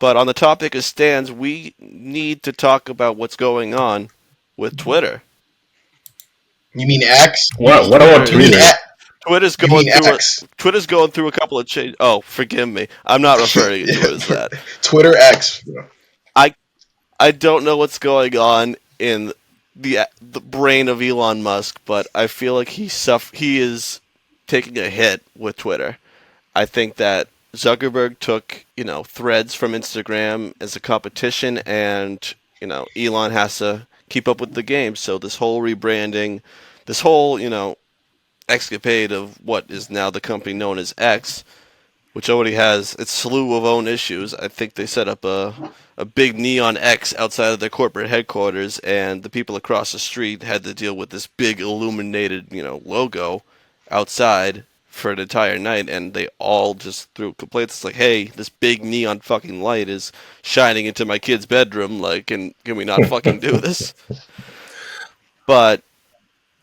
But on the topic of stands, we need to talk about what's going on with Twitter. You mean X? What about You mean Twitter? X? Twitter's You going mean through X? Twitter's going through a couple of changes. Oh, forgive me. I'm not referring to it as that. Twitter X. I I don't know what's going on in the brain of Elon Musk, but I feel like he is taking a hit with Twitter. I think that Zuckerberg took, threads from Instagram as a competition, and, Elon has to keep up with the game. So this whole rebranding, this whole, escapade of what is now the company known as X, which already has its slew of own issues. I think they set up a big neon X outside of their corporate headquarters, and the people across the street had to deal with this big illuminated, logo outside for an entire night, and they all just threw complaints. It's like, hey, this big neon fucking light is shining into my kid's bedroom. Like, can we not fucking do this? But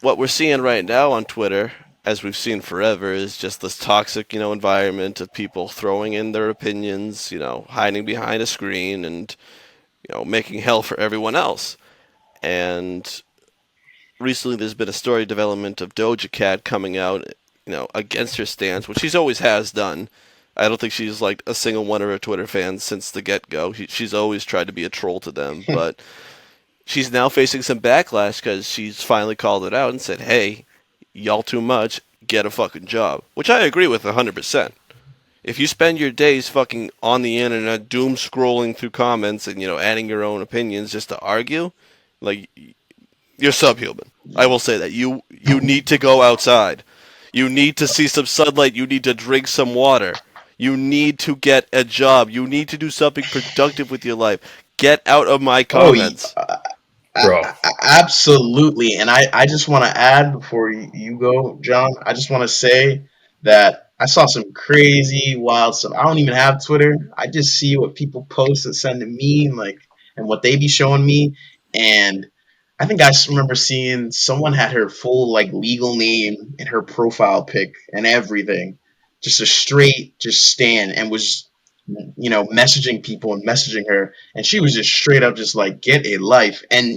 what we're seeing right now on Twitter, as we've seen forever, is just this toxic, environment of people throwing in their opinions, hiding behind a screen and, making hell for everyone else. And recently there's been a story development of Doja Cat coming out, against her stance, which she's always has done. I don't think she's like a single one of her Twitter fans since the get-go. She's always tried to be a troll to them, but she's now facing some backlash because she's finally called it out and said, hey, y'all too much, get a fucking job. Which I agree with 100%. If you spend your days fucking on the internet, doom scrolling through comments and, adding your own opinions just to argue, like, you're subhuman. I will say that. You need to go outside. You need to see some sunlight. You need to drink some water. You need to get a job. You need to do something productive with your life. Get out of my comments. Bro. Absolutely. And I just want to add before you go, John, I just want to say that I saw some crazy, wild stuff. I don't even have Twitter. I just see what people post and send to me and what they be showing me. And I think I just remember seeing someone had her full legal name in her profile pic and everything. Just a straight just stand and was messaging people and messaging her, and she was just straight up just like, get a life. And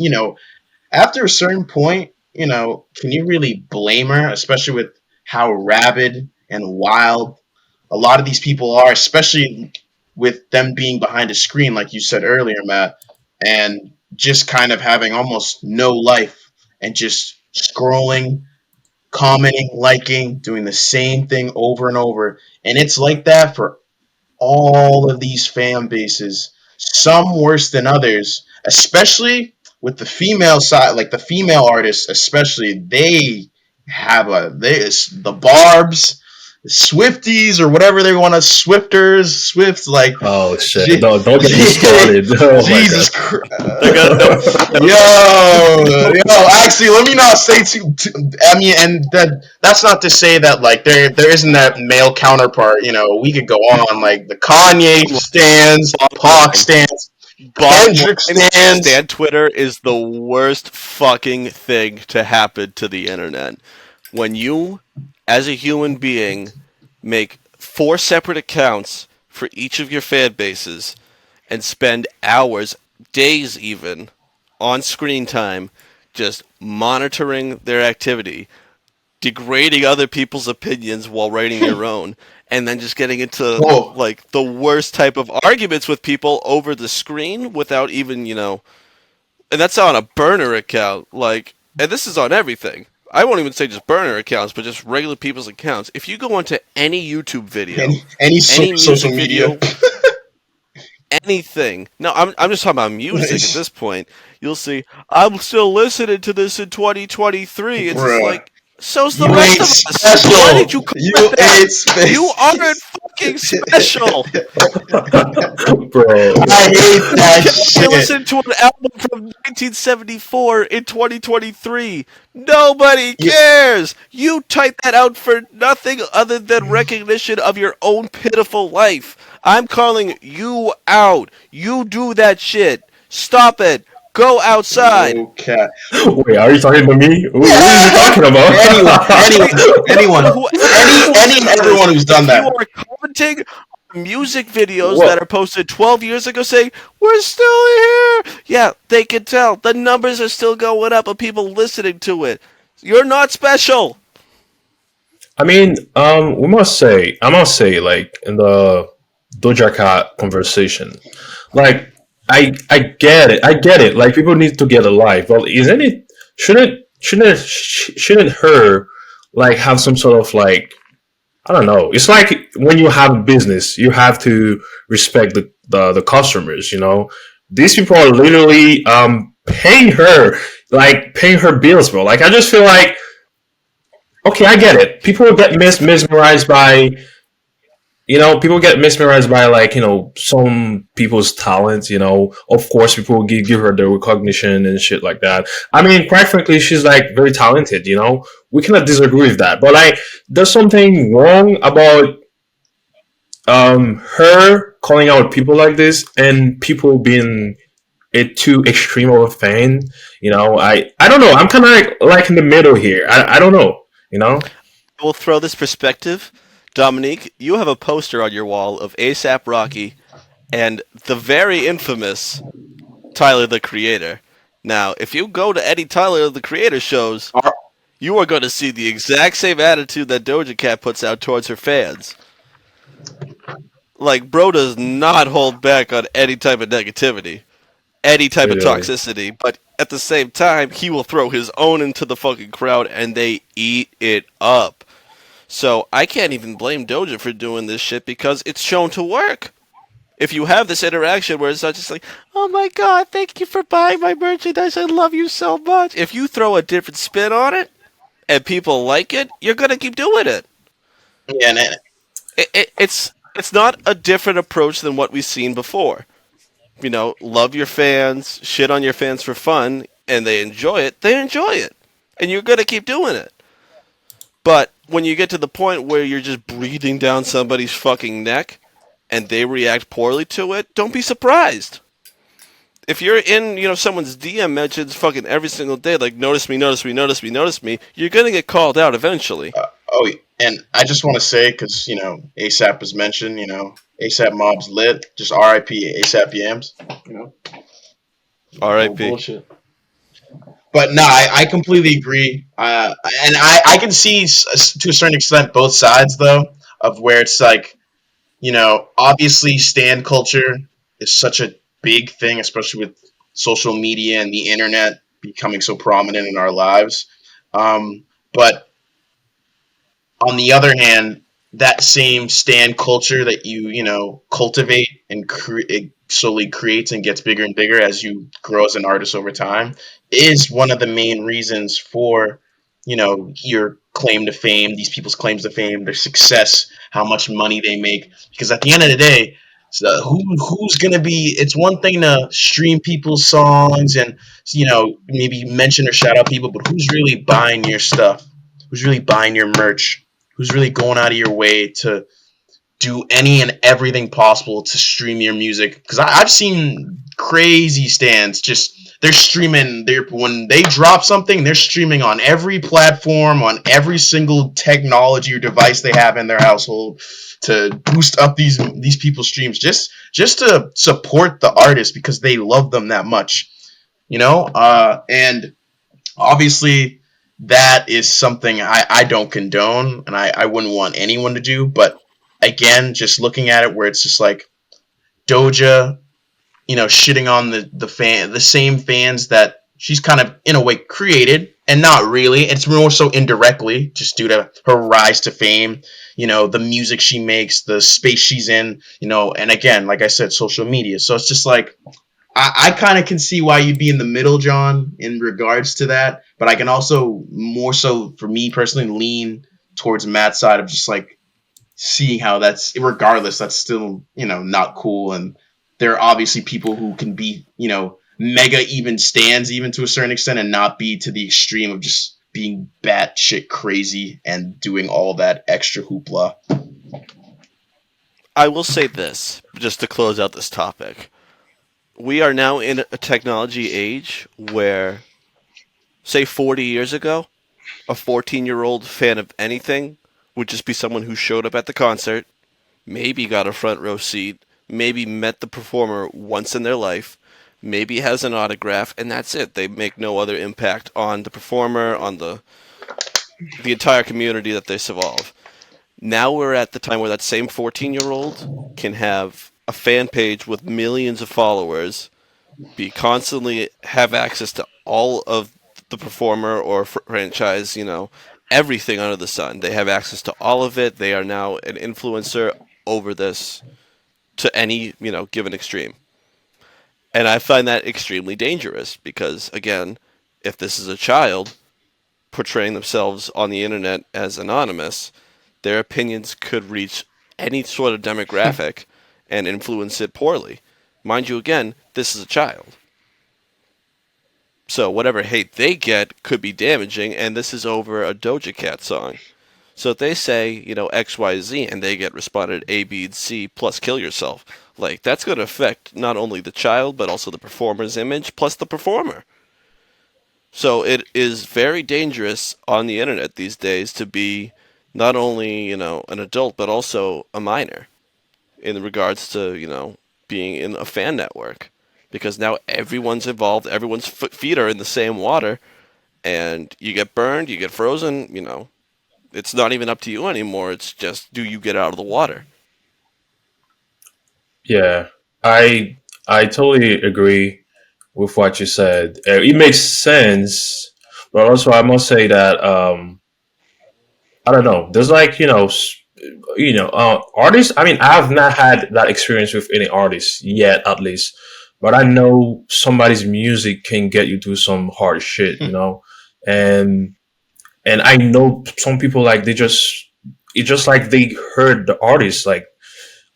after a certain point, can you really blame her, especially with how rabid and wild a lot of these people are, especially with them being behind a screen, like you said earlier, Matt, and just kind of having almost no life and just scrolling, commenting, liking, doing the same thing over and over. And it's like that for all of these fan bases, some worse than others, especially with the female side, like the female artists, especially. They have the Barbs, Swifties, or whatever they want to, Swifters, Swifts, like, Oh shit! Don't get me started. Oh Jesus my Christ. No, Yo, actually, let me not say I mean, and that's not to say that there isn't that male counterpart. We could go on like the Kanye stands, Pac stands, Kendrick stands. Stan Twitter is the worst fucking thing to happen to the internet. When you, as a human being, make 4 separate accounts for each of your fan bases and spend hours, days even, on screen time just monitoring their activity, degrading other people's opinions while writing your own, and then just getting into Whoa. like the worst type of arguments with people over the screen without even, and that's on a burner account, and this is on everything. I won't even say just burner accounts, but just regular people's accounts. If you go onto any YouTube video, Any any social music media. video, anything. No, I'm just talking about music at this point. You'll see, I'm still listening to this in 2023. It's just Bruh. like, so's the You rest ain't of us. special. Why did you You comment that? ain't special. You aren't fucking special. god, bro! I hate that You shit. listen to an album from 1974 in 2023. Nobody Yeah. cares. You type that out for nothing other than recognition of your own pitiful life. I'm calling you out. You do that shit. Stop it. Go outside. Okay. Wait, are you talking to me? Who are you talking about? Anyone, any and everyone who's done If you that. are commenting music videos that Well, are posted 12 years ago saying, "We're still here." Yeah, they can tell. The numbers are still going up of people listening to it. You're not special. I mean, I must say, like in the Doja Cat conversation, like I get it. Like people need to get a life, but isn't it? Shouldn't her like have some sort of like I don't know. It's like when you have a business, you have to respect the customers. You know, these people are literally paying her bills, bro. Like I just feel like okay, I get it. People get mesmerized by people get mesmerized by like some people's talents. Of course, people will give her the recognition and shit like that. I mean, quite frankly, she's like very talented. We cannot disagree with that. But like, there's something wrong about her calling out people like this and people being it too extreme of a fan. I don't know. I'm kind of like in the middle here. I don't know. We'll throw this perspective. Dominique, you have a poster on your wall of ASAP Rocky and the very infamous Tyler the Creator. Now, if you go to any Tyler the Creator shows, Are, you are going to see the exact same attitude that Doja Cat puts out towards her fans. Like, bro does not hold back on any type of negativity, any type of Literally. toxicity, but at the same time, he will throw his own into the fucking crowd and they eat it up. So I can't even blame Doja for doing this shit because it's shown to work. If you have this interaction where it's not just like, "Oh my god, thank you for buying my merchandise, I love you so much." If you throw a different spin on it and people like it, you're gonna keep doing it. yeah, and It's not a different approach than what we've seen before. Love your fans, shit on your fans for fun, and they enjoy it. They enjoy it, and you're gonna keep doing it. But when you get to the point where you're just breathing down somebody's fucking neck and they react poorly to it, don't be surprised. If you're in, someone's DM mentions fucking every single day, like notice me, notice me, notice me, notice me, you're gonna get called out eventually. oh, and I just want to say because ASAP was mentioned. ASAP Mob's lit. Just R.I.P. ASAP Yams. You know, no R.I.P. bullshit. But no, I completely agree. And I can see to a certain extent both sides though of where it's like obviously stand culture is such a big thing, especially with social media and the internet becoming so prominent in our lives. But on the other hand, that same stand culture that you cultivate and it slowly creates and gets bigger and bigger as you grow as an artist over time is one of the main reasons for your claim to fame, these people's claims to fame, their success, how much money they make. Because at the end of the day, so who's gonna be? It's one thing to stream people's songs and maybe mention or shout out people, but who's really buying your stuff? Who's really buying your merch? Who's really going out of your way to do any and everything possible to stream your music? Because I've seen crazy stands just they're streaming. They're when they drop something, they're streaming on every platform, on every single technology or device they have in their household to boost up these people's streams just to support the artist because they love them that much, and obviously that is something I don't condone and I wouldn't want anyone to do. But again, just looking at it where it's just like Doja, shitting on the same fans that she's kind of in a way created and not really. It's more so indirectly, just due to her rise to fame, the music she makes, the space she's in, and again, like I said, social media. So it's just like I kind of can see why you'd be in the middle, John, in regards to that. But I can also more so, for me personally, lean towards Matt's side of just like seeing how that's regardless, that's still not cool. And there are obviously people who can be mega even stands even to a certain extent and not be to the extreme of just being batshit crazy and doing all that extra hoopla. I will say this, just to close out this topic. We are now in a technology age where, say 40 years ago, a 14-year-old fan of anything would just be someone who showed up at the concert, maybe got a front row seat, maybe met the performer once in their life, maybe has an autograph, and that's it. They make no other impact on the performer, on the entire community that they survive. Now we're at the time where that same 14-year-old can have a fan page with millions of followers, be constantly have access to all of the performer or franchise, everything under the sun. They have access to all of it. They are now an influencer over this to any, given extreme. And I find that extremely dangerous because, again, if this is a child portraying themselves on the internet as anonymous, their opinions could reach any sort of demographic and influence it poorly. Mind you, again, this is a child. So whatever hate they get could be damaging, and this is over a Doja Cat song. So if they say, XYZ and they get responded A, B, and C plus kill yourself, like that's going to affect not only the child but also the performer's image plus the performer. So it is very dangerous on the internet these days to be not only, an adult but also a minor in regards to, being in a fan network. Because now everyone's involved, everyone's feet are in the same water, and you get burned, you get frozen, it's not even up to you anymore. It's just, do you get out of the water? Yeah, I totally agree with what you said. It makes sense, but also I must say that I don't know. There's like artists. I mean, I have not had that experience with any artist yet, at least. But I know somebody's music can get you to some hard shit, and I know some people like they just it's just like they heard the artist like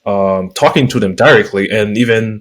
talking to them directly, and even